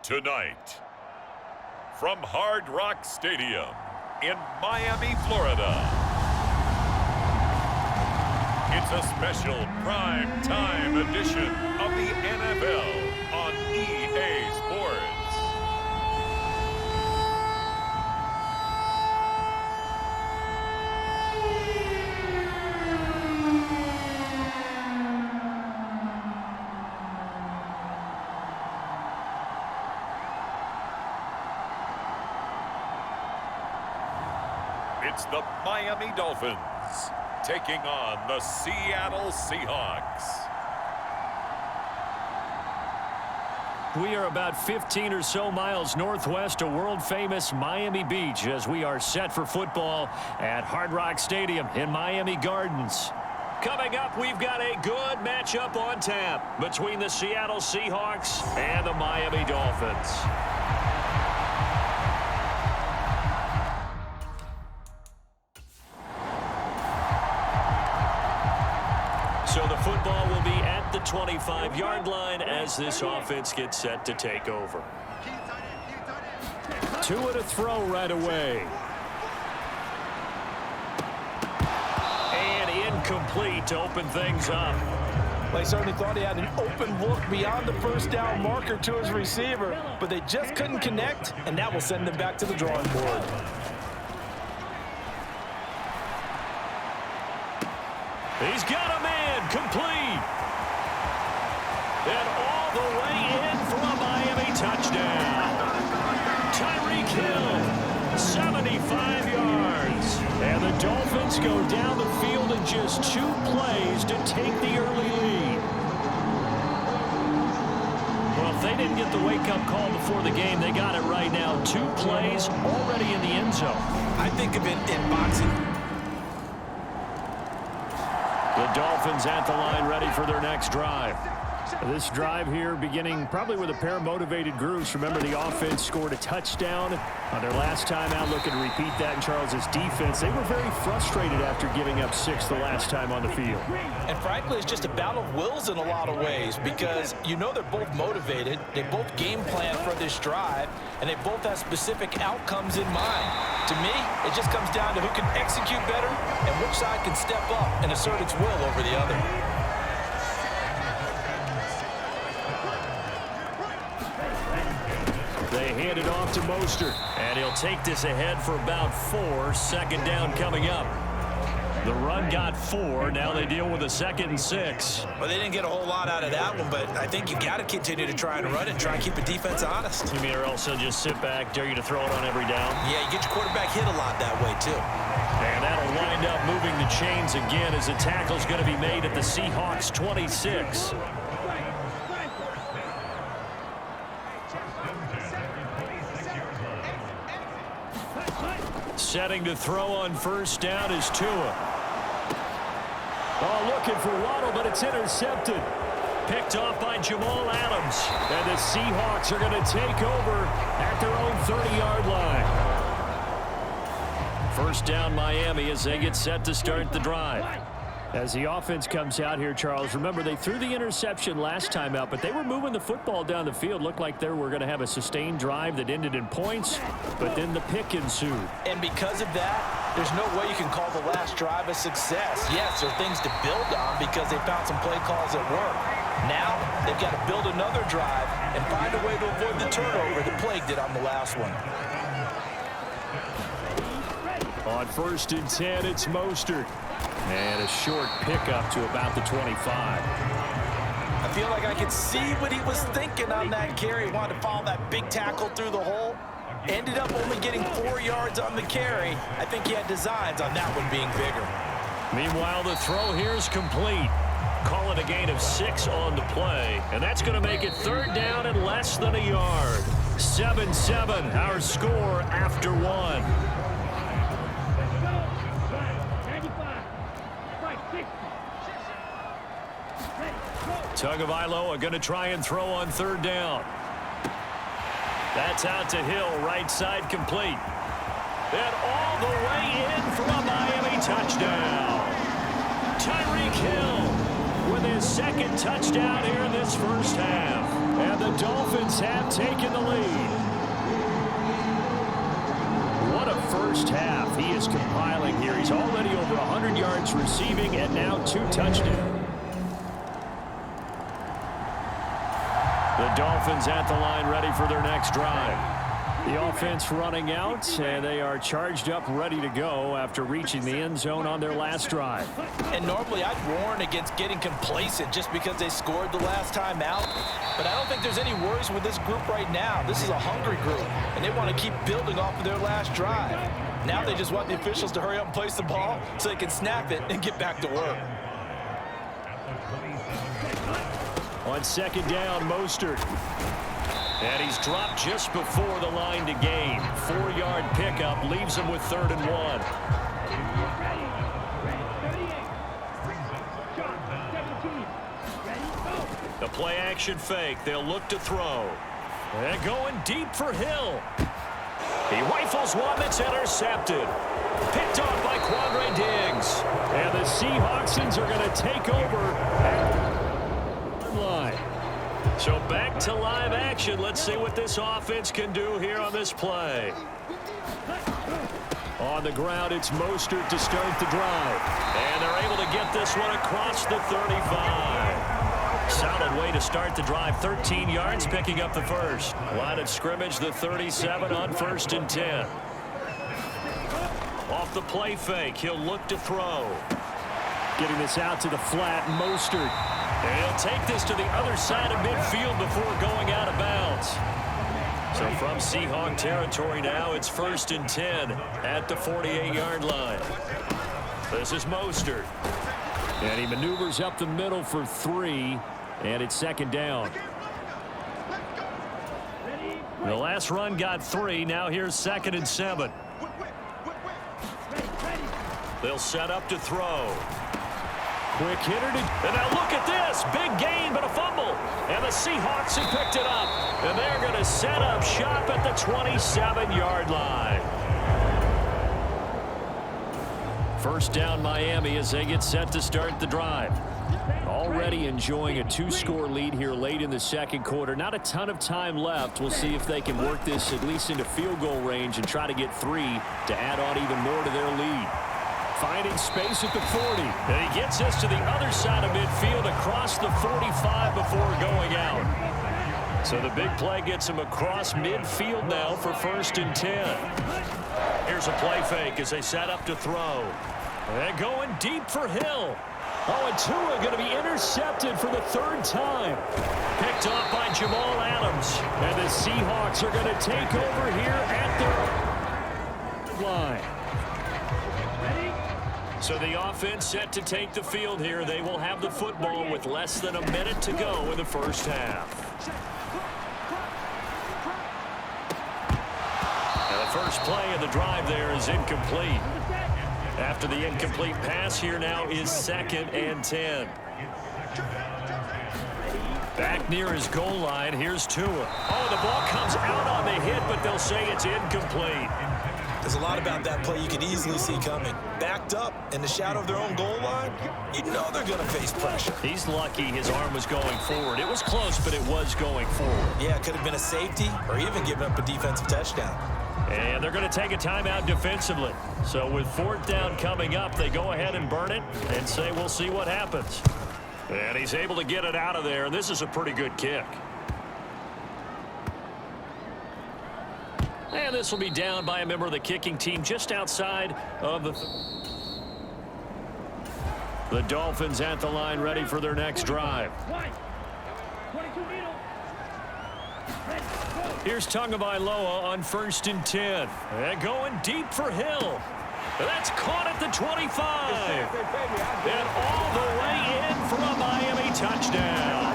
Tonight, from Hard Rock Stadium in Miami, Florida, it's a special prime time edition of the NFL on EA Sports. It's the Miami Dolphins taking on the Seattle Seahawks. We are about 15 or so miles northwest of world-famous Miami Beach as we are set for football at Hard Rock Stadium in Miami Gardens. Coming up, we've got a good matchup on tap between the Seattle Seahawks and the Miami Dolphins. So the football will be at the 25-yard line as this offense gets set to take over. Two and a throw right away. And incomplete to open things up. They certainly thought he had an open look beyond the first down marker to his receiver, but they just couldn't connect, and that will send them back to the drawing board. He's got a man complete. And all the way in for a Miami touchdown. Tyreek Hill, 75 yards. And the Dolphins go down the field in just 2 plays to take the early lead. Well, if they didn't get the wake-up call before the game, they got it right now. 2 plays already in the end zone. I think of it in boxing. The Dolphins at the line ready for their next drive. This drive here beginning probably with a pair of motivated groups. Remember, the offense scored a touchdown on their last time out. Looking to repeat that in Charles's defense. They were very frustrated after giving up 6 the last time on the field. And frankly, it's just a battle of wills in a lot of ways because you know they're both motivated. They both game plan for this drive, and they both have specific outcomes in mind. To me, it just comes down to who can execute better and which side can step up and assert its will over the other. They hand it off to Mostert, and he'll take this ahead for about 4. Second down coming up. The run got 4. Now they deal with a 2nd and 6. Well, they didn't get a whole lot out of that one, but I think you've got to continue to try and run it and try and keep the defense honest. You mean or else they'll just sit back, dare you to throw it on every down? Yeah, you get your quarterback hit a lot that way, too. And that'll wind up moving the chains again as the tackle's going to be made at the Seahawks 26. Setting to throw on first down is Tua. Oh, looking for Waddle, but it's intercepted. Picked off by Jamal Adams. And the Seahawks are going to take over at their own 30-yard line. First down Miami as they get set to start the drive. As the offense comes out here, Charles, remember they threw the interception last time out, but they were moving the football down the field. Looked like they were going to have a sustained drive that ended in points, but then the pick ensued. And because of that, there's no way you can call the last drive a success. Yes, there are things to build on because they found some play calls that work. Now, they've got to build another drive and find a way to avoid the turnover that plagued it on the last one. On 1st and 10, it's Mostert. And a short pickup to about the 25. I feel like I could see what he was thinking on that carry. He wanted to follow that big tackle through the hole. Ended up only getting 4 yards on the carry. I think he had designs on that one being bigger. Meanwhile, the throw here is complete. Call it a gain of 6 on the play, and that's going to make it 3rd down and less than a yard. 7-7, our score after 1. Tagovailoa are going to try and throw on 3rd down. That's out to Hill, right side complete. And all the way in for a Miami touchdown. Tyreek Hill with his 2nd touchdown here in this first half. And the Dolphins have taken the lead. What a first half he is compiling here. He's already over 100 yards receiving and now 2 touchdowns. The Dolphins at the line ready for their next drive. The offense running out, and they are charged up, ready to go after reaching the end zone on their last drive. And normally I'd warn against getting complacent just because they scored the last time out. But I don't think there's any worries with this group right now. This is a hungry group, and they want to keep building off of their last drive. Now they just want the officials to hurry up and place the ball so they can snap it and get back to work. On 2nd down, Mostert. And he's dropped just before the line to gain. 4-yard pickup leaves him with 3rd and 1. The play action fake. They'll look to throw. And going deep for Hill. He rifles one that's intercepted. Picked off by Quandre Diggs. And the Seahawks are going to take over. Line. So back to live action. Let's see what this offense can do here on this play. On the ground, it's Mostert to start the drive. And they're able to get this one across the 35. Solid way to start the drive. 13 yards, picking up the first. Line of scrimmage, the 37 on 1st and 10. Off the play fake, he'll look to throw. Getting this out to the flat, Mostert. And he'll take this to the other side of midfield before going out of bounds. So from Seahawk territory now, it's 1st and 10 at the 48-yard line. This is Mostert. And he maneuvers up the middle for 3, and it's 2nd down. The last run got 3. Now here's 2nd and 7. They'll set up to throw. Quick hitter to, and now look at this. Big gain, but a fumble. And the Seahawks have picked it up. And they're going to set up shop at the 27-yard line. 1st down Miami as they get set to start the drive. Already enjoying a 2-score lead here late in the 2nd quarter. Not a ton of time left. We'll see if they can work this at least into field goal range and try to get 3 to add on even more to their lead. Finding space at the 40. And he gets this to the other side of midfield across the 45 before going out. So the big play gets him across midfield now for 1st and 10. Here's a play fake as they set up to throw. And going deep for Hill. Oh, and Tua going to be intercepted for the 3rd time. Picked off by Jamal Adams. And the Seahawks are going to take over here at their line. So the offense set to take the field here. They will have the football with less than a minute to go in the first half. Now the first play of the drive there is incomplete. After the incomplete pass, here now is 2nd and 10. Back near his goal line, here's Tua. Oh, the ball comes out on the hit, but they'll say it's incomplete. There's a lot about that play you can easily see coming. Backed up in the shadow of their own goal line, you know they're going to face pressure. He's lucky his arm was going forward. It was close, but it was going forward. Yeah, it could have been a safety or even giving up a defensive touchdown. And they're going to take a timeout defensively. So with 4th down coming up, they go ahead and burn it and say we'll see what happens. And he's able to get it out of there. This is a pretty good kick. And this will be down by a member of the kicking team just outside of the Dolphins at the line ready for their next drive. Here's Tagovailoa on 1st and 10. And going deep for Hill. That's caught at the 25. And all the way in for a Miami touchdown.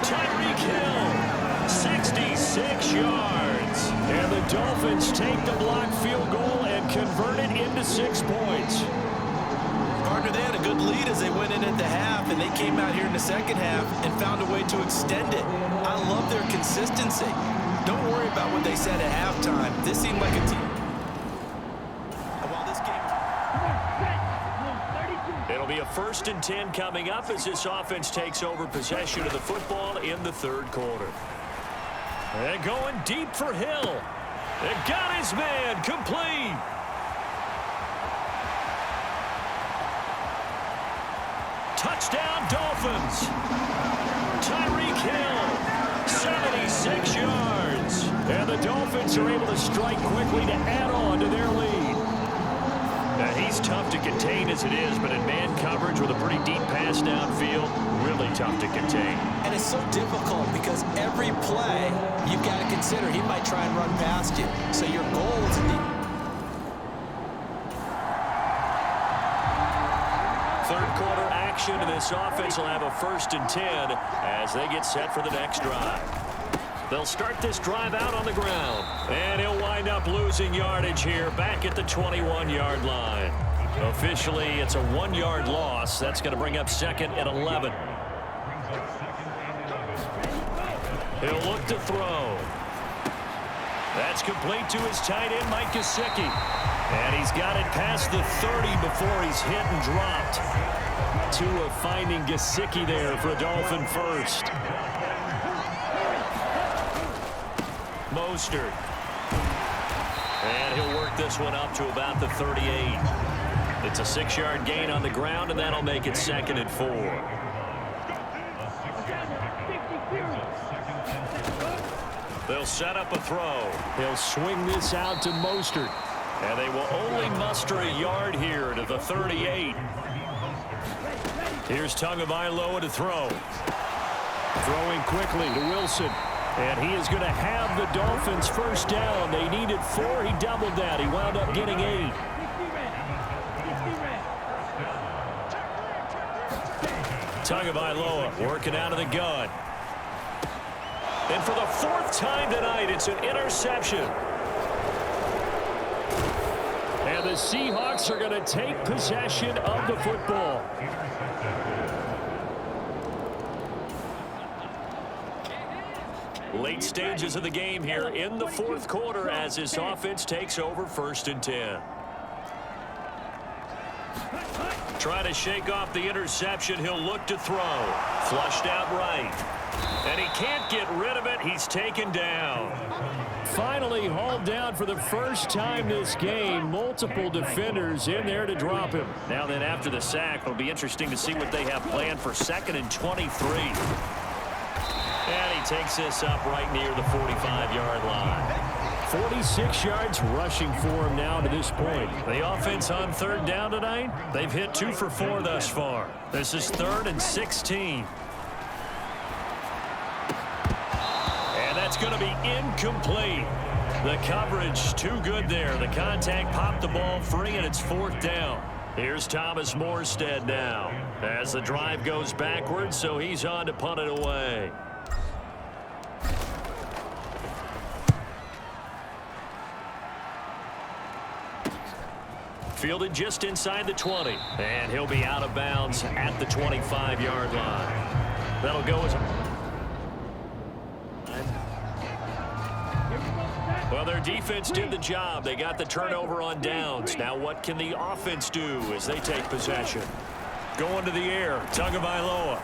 Tyreek Hill, 66 yards. And the Dolphins take the blocked field goal and convert it into 6 points. Partner, they had a good lead as they went in at the half, and they came out here in the second half and found a way to extend it. I love their consistency. Don't worry about what they said at halftime. This seemed like a team. While this game... It'll be a 1st and 10 coming up as this offense takes over possession of the football in the 3rd quarter. And going deep for Hill. And got his man complete. Touchdown, Dolphins. Tyreek Hill, 76 yards. And the Dolphins are able to strike quickly to add on to their lead. Now, he's tough to contain as it is, but in man coverage with a pretty deep pass downfield, really tough to contain. And it's so difficult because every play you've got to consider he might try and run past you. So your goal is to... 3rd quarter action, and this offense will have a 1st and 10 as they get set for the next drive. They'll start this drive out on the ground, and he'll wind up losing yardage here back at the 21-yard line. Officially, it's a 1-yard loss. That's going to bring up 2nd and 11. He'll look to throw. That's complete to his tight end, Mike Gesicki. And he's got it past the 30 before he's hit and dropped. Tua finding Gesicki there for a Dolphin first. Mostert. And he'll work this one up to about the 38. It's a 6-yard gain on the ground, and that'll make it 2nd and 4. They'll set up a throw. He'll swing this out to Mostert. And they will only muster a yard here to the 38. Here's Tagovailoa to throw. Throwing quickly to Wilson. And he is going to have the Dolphins first down. They needed 4. He doubled that. He wound up getting 8. Tagovailoa working out of the gun. And for the 4th time tonight, it's an interception. And the Seahawks are going to take possession of the football. Late stages of the game here in the 4th quarter as this offense takes over 1st and 10. Trying to shake off the interception. He'll look to throw. Flushed out right. And he can't get rid of it. He's taken down. Finally hauled down for the first time this game. Multiple defenders in there to drop him. Now then, after the sack, it'll be interesting to see what they have planned for 2nd and 23. And he takes this up right near the 45-yard line. 46 yards rushing for him now to this point. The offense on 3rd down tonight, they've hit 2 for 4 thus far. This is 3rd and 16. And that's going to be incomplete. The coverage too good there. The contact popped the ball free, and it's 4th down. Here's Thomas Morstead now as the drive goes backwards, so he's on to punt it away. Fielded just inside the 20. And he'll be out of bounds at the 25-yard line. That'll go as a... Well, their defense did the job. They got the turnover on downs. Now what can the offense do as they take possession? Going to the air, Tagovailoa.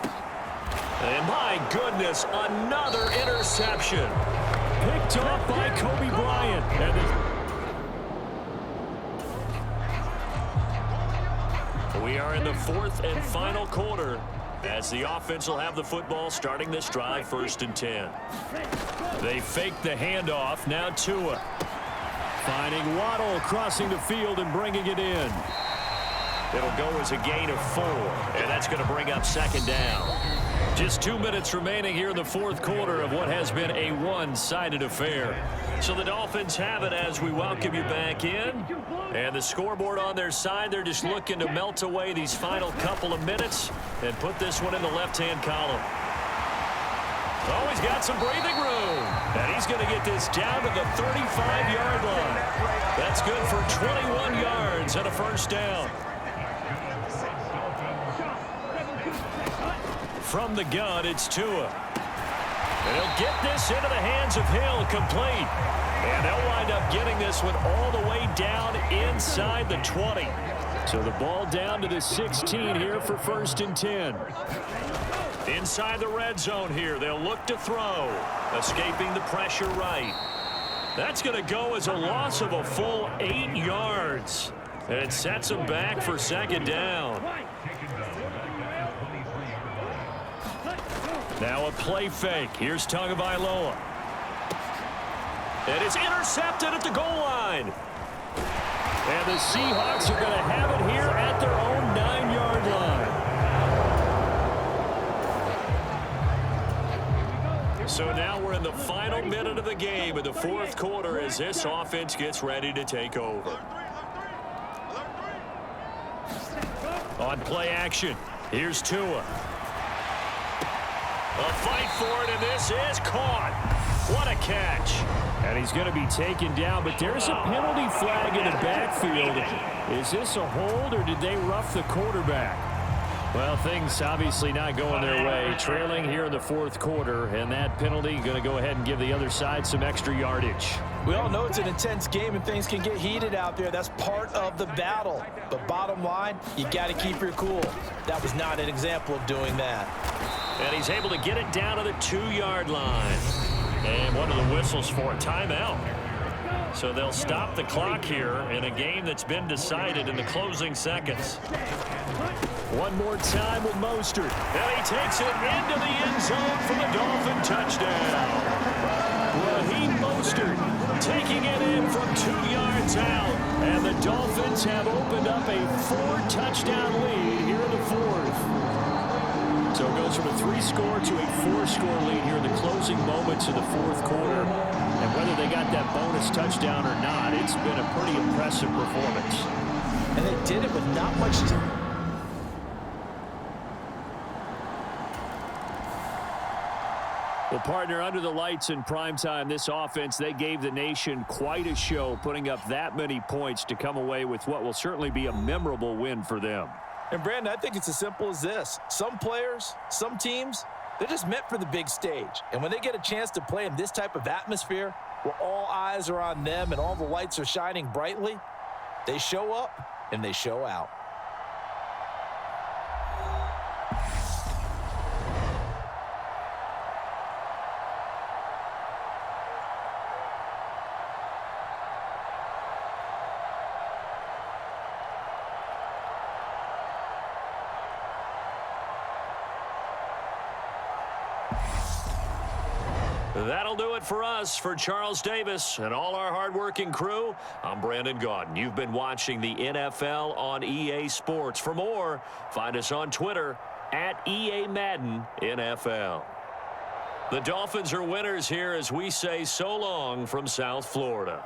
And my goodness, another interception. Picked off by Kobe Bryant. We are in the 4th and final quarter as the offense will have the football starting this drive 1st and 10. They fake the handoff. Now Tua. Finding Waddle crossing the field and bringing it in. It'll go as a gain of 4. And that's going to bring up 2nd down. Just 2 minutes remaining here in the fourth quarter of what has been a one-sided affair. So the Dolphins have it as we welcome you back in. And the scoreboard on their side, they're just looking to melt away these final couple of minutes and put this one in the left-hand column. Oh, he's got some breathing room. And he's going to get this down to the 35-yard line. That's good for 21 yards and a first down. From the gun, it's Tua. And he'll get this into the hands of Hill, complete. And they'll wind up getting this one all the way down inside the 20. So the ball down to the 16 here for 1st and 10. Inside the red zone here, they'll look to throw. Escaping the pressure right. That's going to go as a loss of a full 8 yards. And it sets them back for 2nd down. Now a play fake. Here's Tagovailoa. And it's intercepted at the goal line. And the Seahawks are going to have it here at their own 9-yard line. So now we're in the final minute of the game in the fourth quarter as this offense gets ready to take over. On play action, here's Tua. A fight for it, and this is caught. What a catch. And he's going to be taken down, but there's a penalty flag in the backfield. Is this a hold, or did they rough the quarterback? Well, things obviously not going their way. Trailing here in the fourth quarter, and that penalty going to go ahead and give the other side some extra yardage. We all know it's an intense game and things can get heated out there. That's part of the battle. But bottom line, you got to keep your cool. That was not an example of doing that. And he's able to get it down to the 2-yard line. And one of the whistles for a timeout. So they'll stop the clock here in a game that's been decided in the closing seconds. One more time with Mostert. And he takes it into the end zone for the Dolphin touchdown. Raheem Mostert taking it in from 2 yards out. And the Dolphins have opened up a 4-touchdown lead here in the fourth. So it goes from a 3-score to a 4-score lead here in the closing moments of the fourth quarter. And whether they got that bonus touchdown or not, it's been a pretty impressive performance. And they did it with not much time. Well, partner, under the lights in primetime, this offense, they gave the nation quite a show, putting up that many points to come away with what will certainly be a memorable win for them. And, Brandon, I think it's as simple as this. Some players, some teams, they're just meant for the big stage. And when they get a chance to play in this type of atmosphere where all eyes are on them and all the lights are shining brightly, they show up and they show out. That'll do it for us. For Charles Davis and all our hardworking crew, I'm Brandon Gaudin. You've been watching the NFL on EA Sports. For more, find us on Twitter at EA Madden NFL. The Dolphins are winners here as we say so long from South Florida.